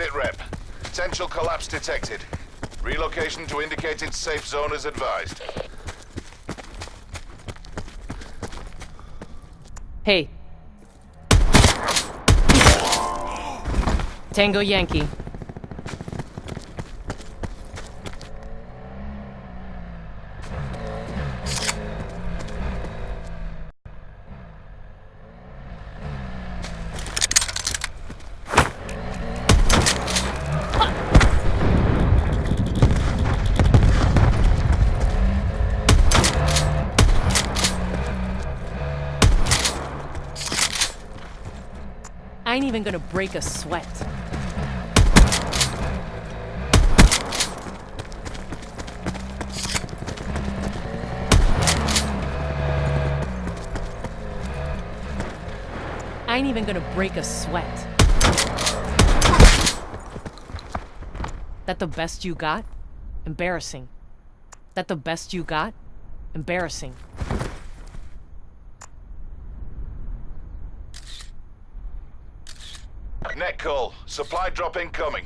Sit rep. Potential collapse detected. Relocation to indicated safe zone is advised. Hey. Tango Yankee. I ain't even gonna break a sweat. I ain't even gonna break a sweat. That the best you got? Embarrassing. That the best you got? Embarrassing. Net call. Supply drop incoming.